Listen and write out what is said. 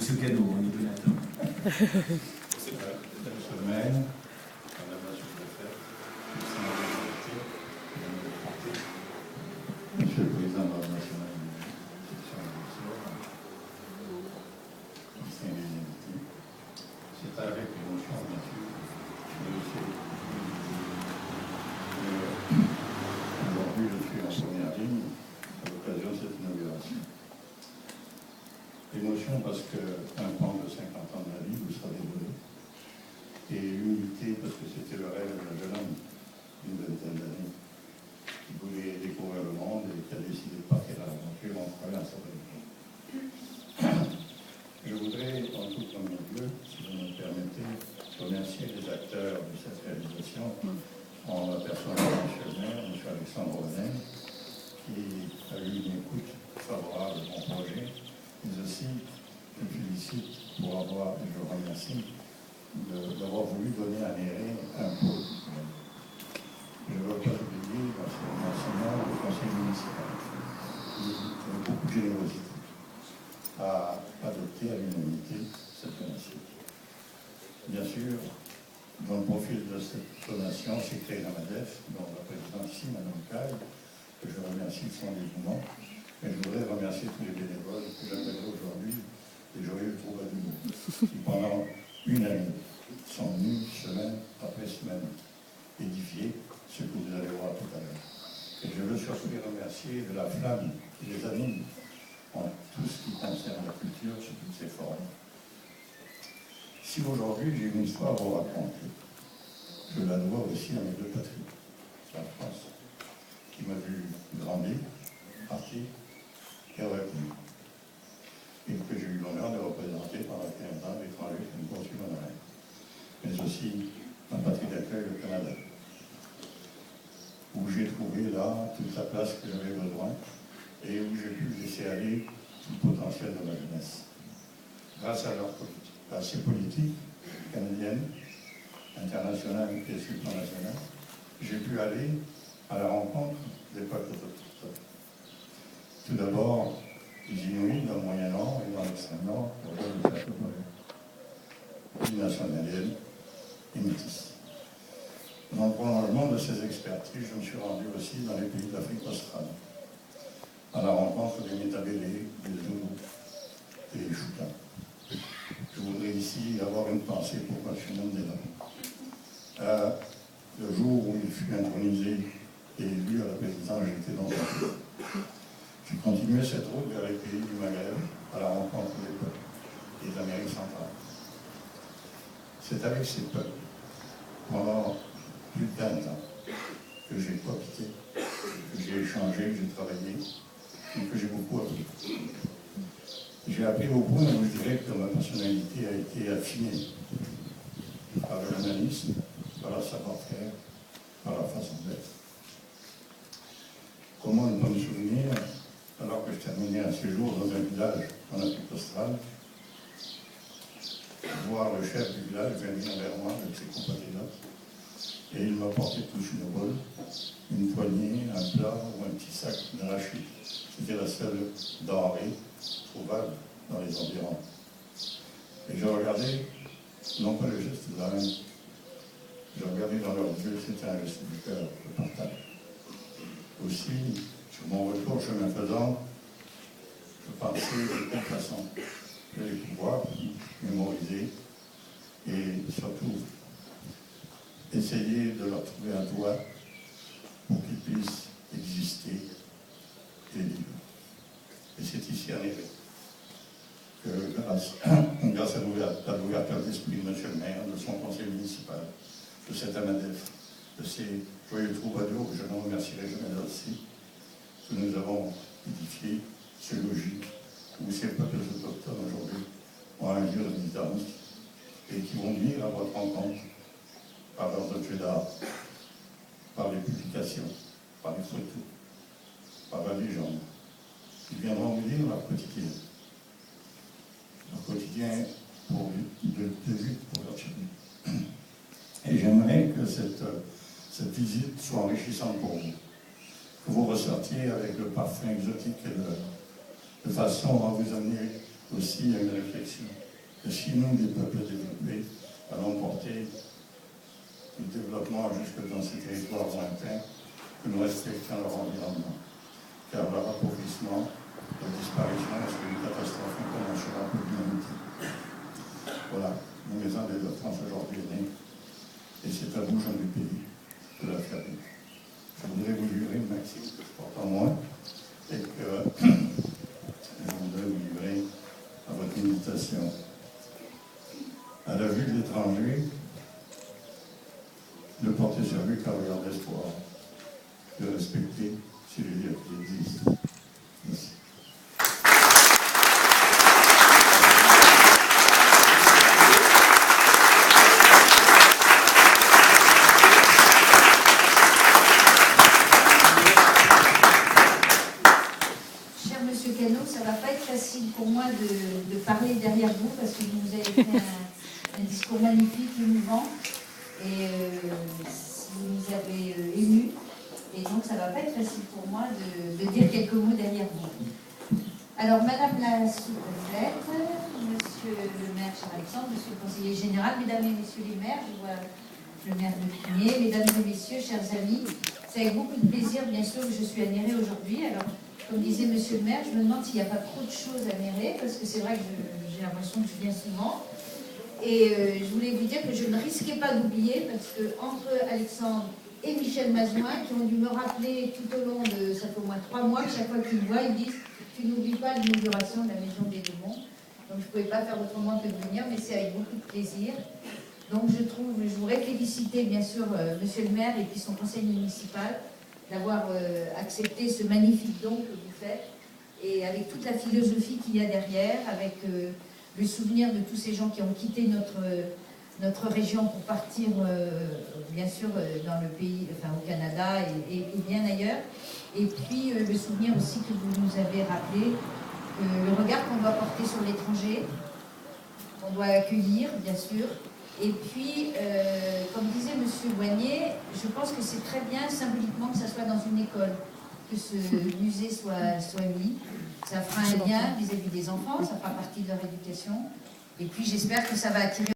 Monsieur Cano, on est donateur. C'est vrai, le maire, madame la sous-préfète, monsieur le président de l'Ordre national de distingués invités, c'est avec émotion, bien sûr, aujourd'hui je suis en première ligne à l'occasion de cette inauguration. Émotion parce qu'un pan de 50 ans de la vie vous sera dévoilé. Et humilité parce que c'était le rêve d'un jeune homme d'une vingtaine d'années qui voulait découvrir le monde et qui a décidé de partir à l'aventure en croyant à sa religion. Je voudrais, en tout premier lieu, si vous me permettez, remercier les acteurs de cette réalisation en la personne de M. le maire, M. Alexandre René, qui a eu une écoute favorable à mon projet. Mais aussi, je me félicite pour avoir, et je le remercie, d'avoir voulu donner à Méré un pôle. Je ne veux pas oublier dans ce remerciement le conseil municipal, qui, avec beaucoup de générosité, a adopté à l'unanimité cette donation. Bien sûr, dans le profil de cette donation, c'est créé la MADEF, dont la présidente ici, Mme Caille, que je remercie de son dévouement. Mais je voudrais remercier tous les bénévoles que j'appelle aujourd'hui les joyeux troubadours, qui pendant une année sont venus semaine après semaine édifier ce que vous allez voir tout à l'heure. Et je veux surtout les remercier de la flamme qui les anime en tout ce qui concerne la culture sous toutes ses formes. Si aujourd'hui j'ai une histoire à vous raconter, je la dois aussi à mes deux patries, la France, qui m'a vu grandir, partir, et revenir, et que j'ai eu l'honneur de représenter pendant 15 ans l'étranger qui me poursuit mon rêve, mais aussi ma patrie d'accueil, le Canada, où j'ai trouvé là toute la place que j'avais besoin et où j'ai pu laisser aller tout le potentiel de ma jeunesse. Grâce à ces politiques canadiennes, internationales et supranationales, j'ai pu aller à la rencontre des peuples autochtones. Tout d'abord, les Inuits dans le Moyen-Orient et dans l'Extrême-Nord, binationalienne et métisse. Dans le prolongement de ces expertises, je me suis rendu aussi dans les pays d'Afrique australe, à la rencontre des Métabélés, des Zoulous et des Choutas. Je voudrais ici avoir une pensée pour M. Mandela. Le jour où il fut intronisé et élu à la présidence, j'étais dans un pays. J'ai continué cette route vers les pays du Maghreb, à la rencontre des peuples et de l'Amérique centrale. C'est avec ces peuples, pendant plus de 20 ans, que j'ai coopté, que j'ai échangé, que j'ai travaillé, et que j'ai beaucoup appris. J'ai appris au point où je dirais que ma personnalité a été affinée par le journalisme, par la savoir-faire, par la façon d'être. Comment ne pas me souvenir, alors que je terminais un séjour dans un village en Afrique australe, voir le chef du village venir vers moi avec ses compatriotes, et il m'apportait tous une bol, une poignée, un plat ou un petit sac d'arachide. C'était la seule denrée trouvable dans les environs. Et je regardais, non pas le geste de la main, je regardais dans leurs yeux, c'était un geste du cœur, le partage. Aussi, sur mon retour chemin faisant, je pensais de quelle façon je vais pouvoir mémoriser et surtout essayer de leur trouver un toit pour qu'ils puissent exister et vivre. Et c'est ici en effet que grâce à l'ouverture d'esprit de M. le maire, de son conseil municipal, de cet AMADEF, de ces joyeux troubadours, que je ne remercierai jamais aussi, que nous avons édifié ce logis où ces peuples autochtones aujourd'hui ont un lieu de résidence et qui vont venir à votre rencontre par leurs objets d'art, par les publications, par les photos, par la légende. Ils viendront vous dire leur quotidien. Leur quotidien de vie pour leur famille. Et j'aimerais que cette visite soit enrichissante pour vous. Que vous ressortiez avec le parfum exotique et de façon à vous amener aussi il y a une réflexion que si nous, des peuples développés, allons porter le développement jusque dans ces territoires lointains, que nous respections leur environnement. Car leur appauvrissement, leur disparition, c'est une catastrophe incommensurable pour l'humanité. Voilà, la maison des Hauts-de-France aujourd'hui est née, et c'est à vous, gens du pays, de la faire vivre. Je voudrais vous livrer une maxime que je porte en moi, et que je voudrais vous livrer à votre méditation. À la vue de l'étranger, ne portez sur lui qu'un regard d'espoir, de respecter si les lieux qui existent. Merci. Cher Monsieur Cano, ça ne va pas être facile pour moi de parler derrière vous parce que vous nous avez fait un discours magnifique, émouvant, et vous nous avez émus. Et donc, ça ne va pas être facile pour moi de dire quelques mots derrière vous. Alors, Madame la sous-préfète, Monsieur le maire Charles-Alexandre, Monsieur le conseiller général, Mesdames et Messieurs les maires, je vois le maire de Pigné, Mesdames et Messieurs, chers amis, c'est avec beaucoup de plaisir, bien sûr, que je suis à Néré aujourd'hui. Alors, comme disait Monsieur le maire, je me demande s'il n'y a pas trop de choses à Néré, parce que c'est vrai que j'ai l'impression que je viens souvent. Et je voulais vous dire que je ne risquais pas d'oublier, parce que entre Alexandre et Michel Mazouin, qui ont dû me rappeler tout au long de, ça fait au moins 3 mois, que chaque fois qu'ils me voient, ils disent « Tu n'oublies pas l'inauguration de la maison des Démons ». Donc je ne pouvais pas faire autrement que de venir, mais c'est avec beaucoup de plaisir. Donc je voudrais féliciter bien sûr Monsieur le maire et puis son conseil municipal d'avoir accepté ce magnifique don que vous faites, et avec toute la philosophie qu'il y a derrière, avec le souvenir de tous ces gens qui ont quitté notre région pour partir, bien sûr, dans le pays, enfin au Canada et bien ailleurs. Et puis le souvenir aussi que vous nous avez rappelé, le regard qu'on doit porter sur l'étranger, qu'on doit accueillir, bien sûr. Et puis, comme disait M. Boignet, je pense que c'est très bien symboliquement que ça soit dans une école, que ce musée soit mis. Ça fera un lien vis-à-vis des enfants, ça fera partie de leur éducation. Et puis j'espère que ça va attirer